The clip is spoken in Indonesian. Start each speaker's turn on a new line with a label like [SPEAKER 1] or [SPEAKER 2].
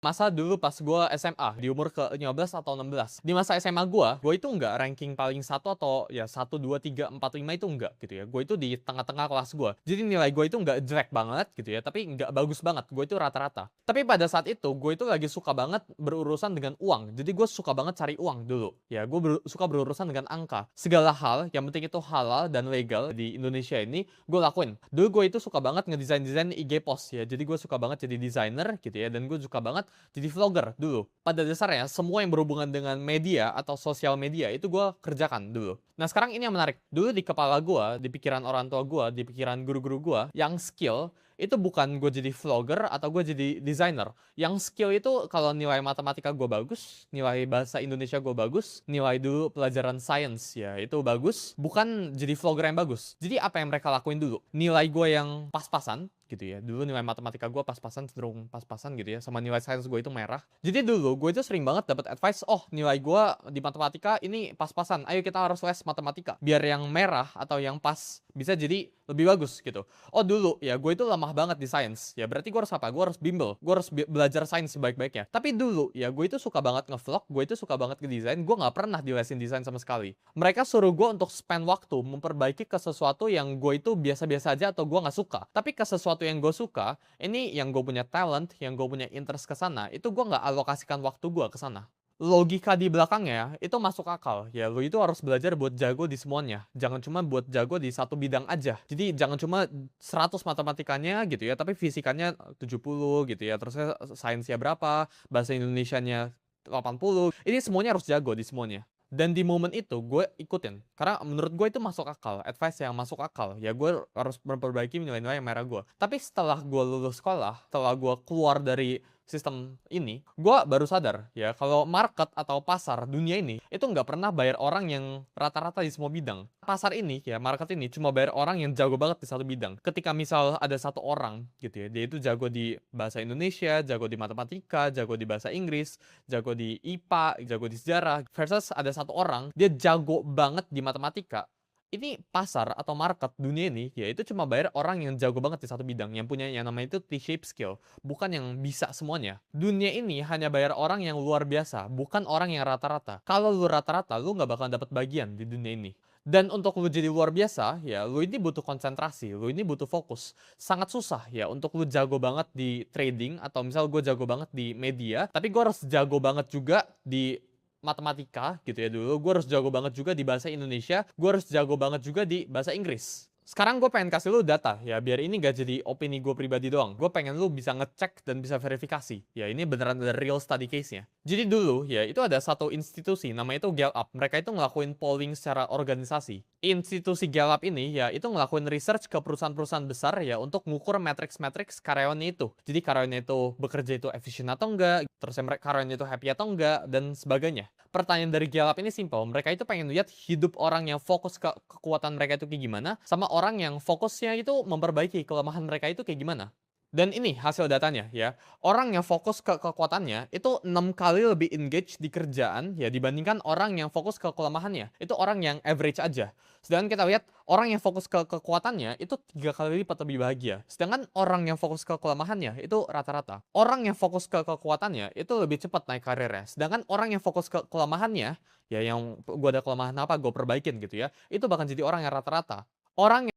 [SPEAKER 1] Masa dulu pas gue SMA, di umur ke-15 atau 16. Di masa SMA gue itu nggak ranking paling satu atau ya 1, 2, 3, 4, 5 itu enggak gitu ya. Gue itu di tengah-tengah kelas gue. Jadi nilai gue itu nggak jelek banget gitu ya, tapi nggak bagus banget. Gue itu rata-rata. Tapi pada saat itu, gue itu lagi suka banget berurusan dengan uang. Jadi gue suka banget cari uang dulu. Ya, gue suka berurusan dengan angka. Segala hal, yang penting itu halal dan legal di Indonesia ini, gue lakuin. Dulu gue itu suka banget ngedesain-desain IG post ya. Jadi gue suka banget jadi desainer gitu ya. Dan gue suka banget jadi vlogger dulu. Pada dasarnya semua yang berhubungan dengan media atau sosial media itu gue kerjakan dulu. Nah sekarang ini yang menarik. Dulu di kepala gue, di pikiran orang tua gue, di pikiran guru-guru gue, yang skill itu bukan gue jadi vlogger atau gue jadi desainer. Yang skill itu kalau nilai matematika gue bagus, nilai bahasa Indonesia gue bagus, nilai dulu pelajaran science ya itu bagus, bukan jadi vlogger yang bagus. Jadi apa yang mereka lakuin dulu? Nilai gue yang pas-pasan gitu ya. Dulu nilai matematika gue pas-pasan, cenderung pas-pasan gitu ya, sama nilai sains gue itu merah. Jadi dulu gue itu sering banget dapat advice, oh nilai gue di matematika ini pas-pasan, ayo kita harus les matematika biar yang merah atau yang pas bisa jadi lebih bagus gitu. Oh dulu ya gue itu lemah banget di sains, ya berarti gue harus apa? Gue harus bimbel, gue harus belajar sains sebaik-baiknya. Tapi dulu ya gue itu suka banget ngevlog, gue itu suka banget ngedesain, gue nggak pernah dilesin desain sama sekali. Mereka suruh gue untuk spend waktu memperbaiki ke sesuatu yang gue itu biasa-biasa aja atau gue nggak suka. Tapi ke sesuatu yang gue suka, ini yang gue punya talent, yang gue punya interest ke sana, itu gue nggak alokasikan waktu gue ke sana. Logika di belakangnya itu masuk akal ya, lo itu harus belajar buat jago di semuanya, jangan cuma buat jago di satu bidang aja. Jadi jangan cuma 100 matematikanya gitu ya, tapi fisikanya 70 gitu ya, terusnya sainsnya berapa, bahasa Indonesianya 80, ini semuanya harus jago di semuanya. Dan di momen itu gue ikutin, karena menurut gue itu masuk akal, advice yang masuk akal ya, gue harus memperbaiki nilai-nilai yang merah gue. Tapi setelah gue lulus sekolah, setelah gue keluar dari sistem ini, gue baru sadar ya kalau market atau pasar dunia ini itu nggak pernah bayar orang yang rata-rata di semua bidang. Pasar ini ya, market ini cuma bayar orang yang jago banget di satu bidang. Ketika misal ada satu orang gitu ya, dia itu jago di bahasa Indonesia, jago di matematika, jago di bahasa Inggris, jago di IPA, jago di sejarah, versus ada satu orang dia jago banget di matematika. Ini pasar atau market dunia ini ya itu cuma bayar orang yang jago banget di satu bidang, yang punya yang namanya itu T-shape skill, bukan yang bisa semuanya. Dunia ini hanya bayar orang yang luar biasa, bukan orang yang rata-rata. Kalau lu rata-rata, lu nggak bakalan dapat bagian di dunia ini. Dan untuk lu jadi luar biasa, ya lu ini butuh konsentrasi, lu ini butuh fokus. Sangat susah ya untuk lu jago banget di trading, atau misal gue jago banget di media, tapi gue harus jago banget juga di matematika gitu ya dulu. Gue harus jago banget juga di bahasa Indonesia, gue harus jago banget juga di bahasa Inggris. Sekarang gue pengen kasih lu data ya, biar ini gak jadi opini gue pribadi doang. Gue pengen lu bisa ngecek dan bisa verifikasi. Ya ini beneran ada real study case-nya. Jadi dulu ya itu ada satu institusi namanya itu Gallup. Mereka itu ngelakuin polling secara organisasi. Institusi Gallup ini ya itu ngelakuin research ke perusahaan-perusahaan besar ya untuk ngukur matriks-matriks karyawannya itu. Jadi karyawannya itu bekerja itu efisien atau enggak, terus karyawannya itu happy atau enggak, dan sebagainya. Pertanyaan dari Gallup ini simple. Mereka itu pengen lihat hidup orang yang fokus ke kekuatan mereka itu kayak gimana, sama orang yang fokusnya itu memperbaiki kelemahan mereka itu kayak gimana. Dan ini hasil datanya ya. Orang yang fokus ke kekuatannya itu 6 kali lebih engage di kerjaan ya dibandingkan orang yang fokus ke kelemahannya. Itu orang yang average aja. Sedangkan kita lihat orang yang fokus ke kekuatannya itu 3 kali lipat lebih bahagia. Sedangkan orang yang fokus ke kelemahannya itu rata-rata. Orang yang fokus ke kekuatannya itu lebih cepat naik karirnya. Sedangkan orang yang fokus ke kelemahannya, ya yang gue ada kelemahan apa gue perbaikin gitu ya, itu bahkan jadi orang yang rata-rata. Orang